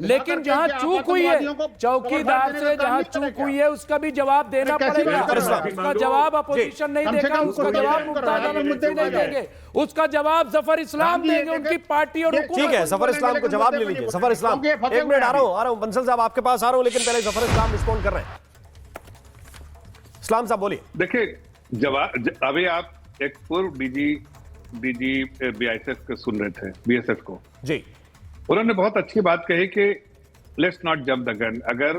लेकिन जहां चूक हुई है, चौकीदार से जहां चूक हुई है उसका भी जवाब देना पड़ेगा। उसका जवाब अपोजिशन नहीं देगा, उसका जवाब मुमताज आलम रिजवी नहीं देंगे, उसका जवाब जफर इस्लाम देंगे, उनकी पार्टी और हुकूमत। ठीक है, जफर इस्लाम को जवाब ले लीजिए। जफर इस्लाम, एक मिनट, आ रहा हूं बंसल साहब आपके पास आ रहा हूं, लेकिन पहले जफर इस्लाम रिस्पॉन्ड कर रहे हैं। इस्लाम साहब बोलिए। देखिए, जवाब अभी आप एक पूर्व डीजी बीआईएसएफ को सुन रहे थे, बीएसएफ को जी, उन्होंने बहुत अच्छी बात कही कि let's not jump the gun. अगर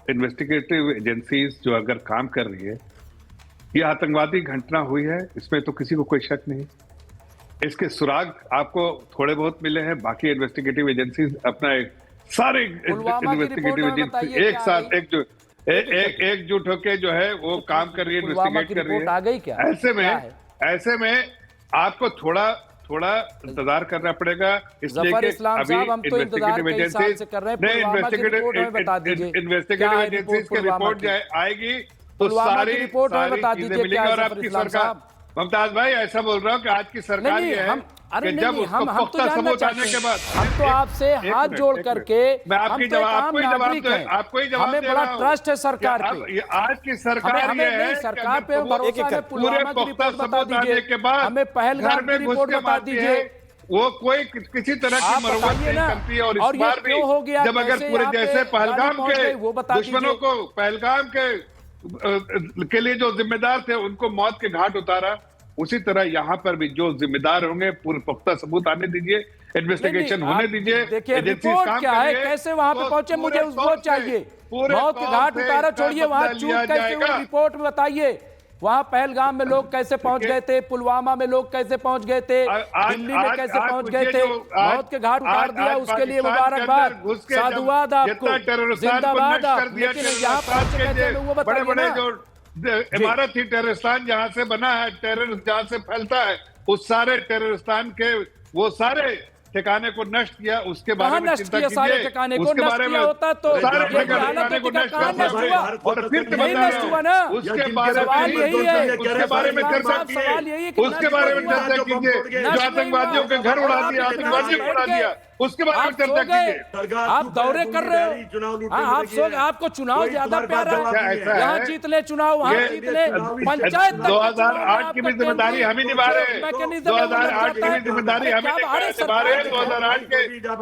इन्वेस्टिगेटिव एजेंसीज जो अगर काम कर रही है, ये आतंकवादी घटना हुई है, इसमें तो किसी को कोई शक नहीं। इसके सुराग आपको थोड़े बहुत मिले हैं, बाकी इन्वेस्टिगेटिव एजेंसीज अपना सारे इन्वेस्टिगेटिव एजेंसी एक साथ एकजुट होकर जो है वो काम कर रही है, इन्वेस्टिगेट कर रही है। ऐसे में आपको थोड़ा इंतजार करना पड़ेगा, इसलिए कि अभी इन्वेस्टिगेटिव एजेंसीज की रिपोर्ट आएगी तो सारी चीजें मिलेंगी। और आपकी सरकार, मुमताज भाई, ऐसा बोल रहा हूँ कि आज की सरकार ये है कि जब उसको पुख्ता सबूत आने के बाद हम तो आपसे हाथ जोड़ करके मैं आपको ही जवाब हमें बड़ा ट्रस्ट है सरकार पे। आज की सरकार ये है, सरकार पे भरोसा है, पुलवामा की रिपोर्ट बता दीजिए, के बाद हमें पहलगाम की रिपोर्ट बता दीजिए। वो कोई किसी तरह की मरम्मत नहीं करती है। और इस बार भी जब अगर पूरे जैसे पहलगाम के दुश्मनों को पहलगाम के लिए जो जिम्मेदार थे उनको मौत के घाट उतारा, उसी तरह यहाँ पर भी जो जिम्मेदार होंगे पूरे पुख्ता सबूत आने दीजिए, इन्वेस्टिगेशन होने दीजिए। देखिए रिपोर्ट क्या है, कैसे वहां पे पहुंचे, मुझे वो चाहिए। मौत के घाट उतारा छोड़िए, वहां चूक कैसे हुई रिपोर्ट में बताइए। वहां पहलगाम में लोग कैसे पहुंच गए थे, पुलवामा में लोग कैसे पहुंच गए थे, दिल्ली में कैसे पहुंच गए थे, मौत के घाट उतार दिया, उसके लिए मुबारकबाद, साधुवाद आपको, जिंदाबाद आप। लेकिन यहाँ पहुंच गए थे वो बताइए ना। इमारत ही टेररिस्तान जहां से बना है, टेरर जहां से फैलता है, उस सारे टेररिस्तान के वो सारे ठिकाने को नष्ट किया, उसके बारे में चिंता कीजिए। सारे ठिकाने को नष्ट किया होता तो सारे ठिकाने को नष्ट हुआ। और फिर उसके बारे में चर्चा कीजिए, उसके बारे में चर्चा कीजिए। जो आतंकवादियों के घर उड़ा दिया, आतंकवादियों को उड़ा दिया, उसके बारे में चर्चा कीजिए। आप दौरे कर रहे हो, आपको चुनाव ज्यादा प्यारा है। यहाँ जीत ले चुनाव, वहाँ जीत ले पंचायत। 2008 की भी जिम्मेदारी हम ही निभा रहे हैं, 2008 की भी जिम्मेदारी हम ही निभा रहे हैं। 2008 के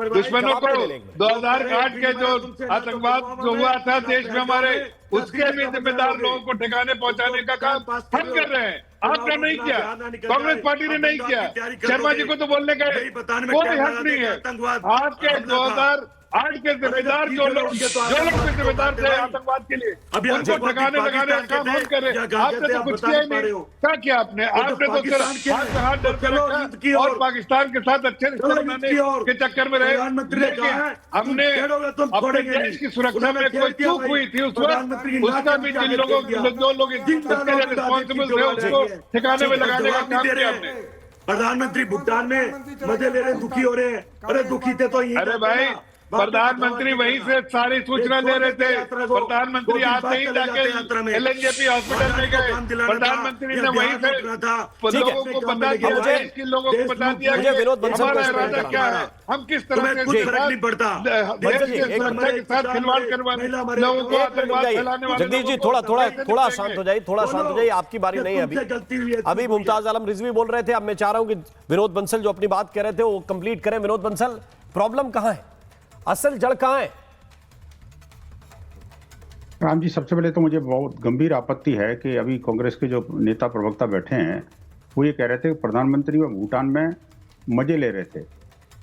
दुश्मनों को, 2008 के जो आतंकवाद जो हुआ था देश में हमारे, उसके भी जिम्मेदार लोगों को ठिकाने पहुंचाने का काम हम कर रहे हैं। आपने नहीं किया, कांग्रेस पार्टी ने नहीं किया। शर्मा जी को तो बोलने का कोई हक नहीं है। आपके 2008 के जिम्मेदार जो लोग जिम्मेदार थे आतंकवाद के लिए, उनको ठिकाने लगाने का काम हम करें। आपने तो कुछ किया ही नहीं। क्या किया आपने? आपने तो सिर्फ हाथ डर के रखा और पाकिस्तान के साथ अच्छे रिश्ते बनाने के चक्कर में रहे। हमने अपने देश की सुरक्षा में कोई चूक हुई थी उस वक्त, उसका भी जिन लोगों जो लोग इसके लिए रिस्पॉन्सिबल थे उसको ठिकाने में लगाने का काम किया हमने। प्रधानमंत्री भूटान में मजे ले रहे, दुखी हो रहे हैं। अरे दुखी थे तो ये, अरे भाई प्रधानमंत्री वहीं से सारी सूचना ले रहे थे। प्रधानमंत्री आते ही जाके एलएनजेपी हॉस्पिटल में गए, प्रधानमंत्री ने वहीं से लोगों को बता दिया, इसके लोगों को बता दिया कि हमारा इरादा क्या है, हम किस तरह से सुरक्षा के साथ खिलवाड़ करवाने, लोगों को आतंकवाद फैलाने वाले। जगदीश जी थोड़ा शांत हो जाइए, आपकी बारी नहीं है अभी मुमताज आलम रिजवी बोल रहे थे। अब मैं चाह रहा हूं कि विनोद बंसल जो अपनी बात कह रहे थे वो कंप्लीट करें। विनोद बंसल, प्रॉब्लम कहां है, असल जड़ कहां है? राम जी, सबसे पहले तो मुझे बहुत गंभीर आपत्ति है कि अभी कांग्रेस के जो नेता प्रवक्ता बैठे हैं वो ये कह रहे थे कि प्रधानमंत्री वो भूटान में मजे ले रहे थे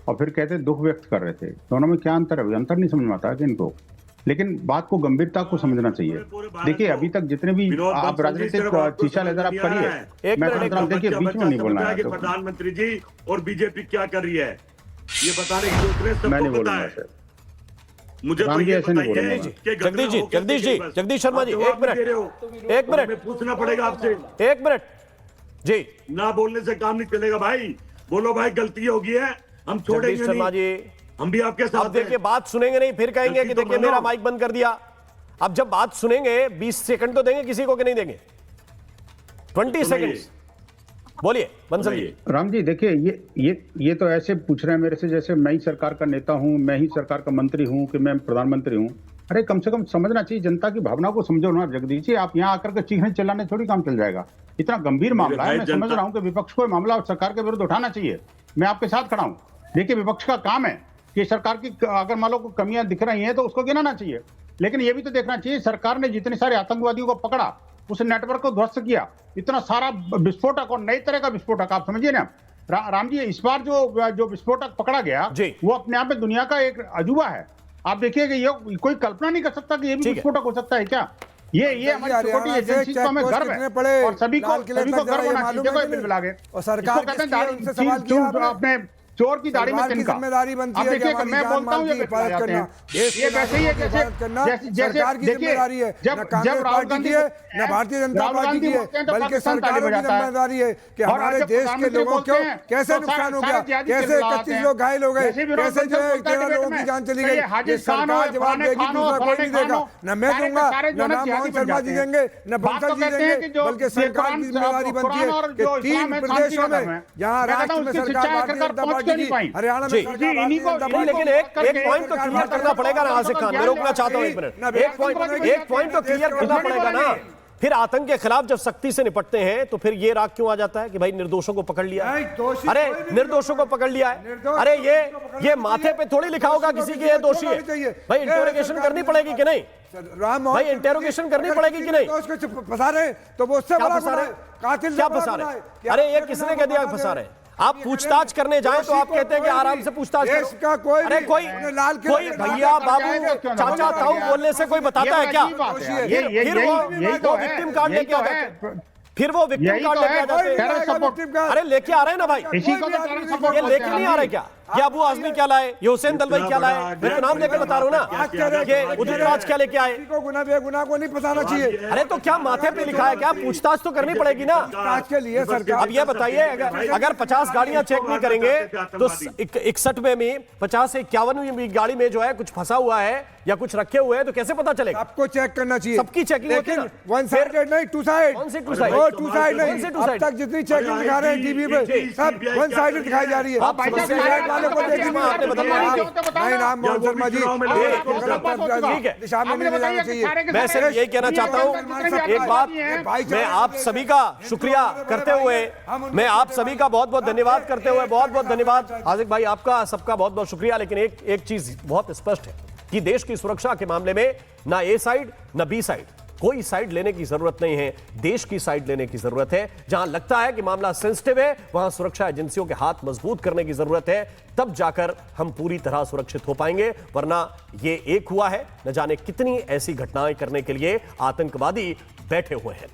और फिर कहते दुख व्यक्त कर रहे थे। दोनों में क्या अंतर है? अंतर नहीं समझ में आता कि इनको, लेकिन बात को गंभीरता को समझना चाहिए। देखिए अभी तक जितने भी आप राजनीतिक शीशा लेकर आप करिए, मैं देखिए बीच में नहीं बोलना है। प्रधानमंत्री जी और बीजेपी क्या कर रही है ये बताने की जरूरत है। मैं नहीं बोलूंगा सर, मुझे तो ये बताइए कि जगदीश शर्मा जी, एक मिनट पूछना पड़ेगा आपसे। एक मिनट जी, ना बोलने से काम नहीं चलेगा भाई। बोलो भाई, गलती होगी है, हम छोड़ेंगे शर्मा जी, हम भी आपके साथ। देखिए बात सुनेंगे नहीं, फिर कहेंगे कि देखिए मेरा माइक बंद कर दिया। अब जब बात सुनेंगे 20 सेकंड तो देंगे किसी को कि नहीं देंगे? 20 सेकंड बोलिए बंसल जी। राम जी देखिए, ये तो ऐसे पूछ रहे हैं मेरे से जैसे मैं ही सरकार का नेता हूं, मैं ही सरकार का मंत्री हूं कि मैं प्रधानमंत्री हूं। अरे कम से कम समझना चाहिए, जनता की भावना को समझो ना जगदीश जी। आप यहाँ आकर के चीखने चिल्लाने थोड़ी काम चल जाएगा। इतना गंभीर मामला है, मैं समझ रहा हूँ कि विपक्ष को मामला सरकार के विरुद्ध उठाना चाहिए। मैं आपके साथ खड़ा हूँ। देखिए विपक्ष का काम है कि सरकार की अगर मान लो कमियां दिख रही हैं तो उसको गिनाना चाहिए, लेकिन ये भी तो देखना चाहिए सरकार ने जितने सारे आतंकवादियों को पकड़ा, उस नेटवर्क को ध्वस्त किया, इतना सारा विस्फोटक और नई तरह का विस्फोटक, आप समझिए ना राम जी। इस बार जो विस्फोटक पकड़ा गया वो अपने आप में दुनिया का एक अजूबा है। आप देखिए कि ये कोई कल्पना नहीं कर सकता कि ये भी विस्फोटक हो सकता है क्या। ये हमारी सिक्योरिटी एजेंसी को हमें गर्व है और सभी को गर्व होना चाहिए। देखो बिल बिला गए और सरकार कहते हैं अपने चोर की दाढ़ी में तिनका। जिम्मेदारी बनती है देखिए मैं बोलता हूँ ये वैसे ही है जैसे देखिए जब राहुल गांधी है न भारतीय जनता पार्टी की है बल्कि सरकार की जिम्मेदारी है कि हमारे देश के लोगों को कैसे नुकसान हो गया, कैसे 31 लोग घायल हो गए, कैसे जो है 13 लोगों की जान चली गई। ये सरकार जवाब देगी, दूसरा कोई नहीं देगा। न मैं दूंगा, न मोहन शर्मा जी देंगे, न बंसल जी देंगे, बल्कि सरकार की जिम्मेदारी बनती है कि 3 प्रदेशों में जहाँ राष्ट्र में सरकार भारतीय जनता पार्टी हरियाणा में लेकिन एक पॉइंट तो क्लियर करना पड़ेगा ना आसिफ खान, मैं रोकना चाहता हूं एक मिनट। एक पॉइंट तो क्लियर करना पड़ेगा ना। फिर आतंक के खिलाफ जब सख्ती से निपटते हैं तो फिर ये राग क्यों आ जाता है कि भाई निर्दोषों को पकड़ लिया है? अरे निर्दोषों को पकड़ लिया है, अरे ये माथे पे थोड़ी लिखा होगा किसी के ये दोषी है। भाई इंटरोगेशन करनी पड़ेगी कि नहीं? भाई इंटरोगेशन करनी पड़ेगी कि नहीं? फंसा रहे तो वो उससे बड़ा फंसा रहे, कातिल क्या फंसा रहे? अरे ये किसने कह दिया फंसा रहे? आप पूछताछ करने जाएं तो आप कहते हैं कि आराम से पूछताछ करो। अरे कोई भैया बाबू चाचा ताऊ बोलने से कोई बताता है क्या? फिर वो विक्टिम कार्ड लेके आ जाते हैं, फिर वो विक्टिम कार्ड लेके आ जाते हैं। अरे लेके आ रहे हैं ना भाई, ये लेके नहीं आ रहे क्या? ये अबू आजमी क्या लाए, ये हुसैन दलवाई क्या लाए, मैं तो नाम लेके बता रहा हूँ ना। ये उदित राज क्या लेके आए? गुना बेगुनाह को नहीं फंसाना चाहिए। अरे तो क्या माथे पे लिखा है क्या? पूछताछ तो करनी पड़ेगी ना। आज के लिए सरकार अब ये बताइए, अगर 50 गाड़ियां चेक नहीं करेंगे तो 61 में भी 50 से 51 गाड़ी में जो है कुछ फंसा हुआ है या कुछ रखे हुए हैं तो कैसे पता चलेगा? आपको चेक करना चाहिए, सबकी चेकिंग होती है ना। वन साइडेड नहीं, टू साइड। कौन सी टू साइड? वो टू साइड नहीं, अब तक जितनी चेकिंग दिखा रहे हैं टीवी पे सब वन साइडेड दिखाई जा रही है। आप को देखिए नहीं नाम मोहन शर्मा जी ठीक है दिशा में नहीं जाना चाहिए। मैं सिर्फ यही कहना चाहता हूं एक बात, मैं आप सभी का शुक्रिया करते हुए, मैं आप सभी का बहुत बहुत धन्यवाद करते हुए, बहुत बहुत धन्यवाद आसिफ भाई, आपका सबका बहुत बहुत शुक्रिया। लेकिन एक चीज बहुत स्पष्ट है कि देश की सुरक्षा के मामले में ना ए साइड ना बी साइड, कोई साइड लेने की जरूरत नहीं है। देश की साइड लेने की जरूरत है। जहां लगता है कि मामला सेंसिटिव है वहां सुरक्षा एजेंसियों के हाथ मजबूत करने की जरूरत है, तब जाकर हम पूरी तरह सुरक्षित हो पाएंगे। वरना ये एक हुआ है, न जाने कितनी ऐसी घटनाएं करने के लिए आतंकवादी बैठे हुए हैं।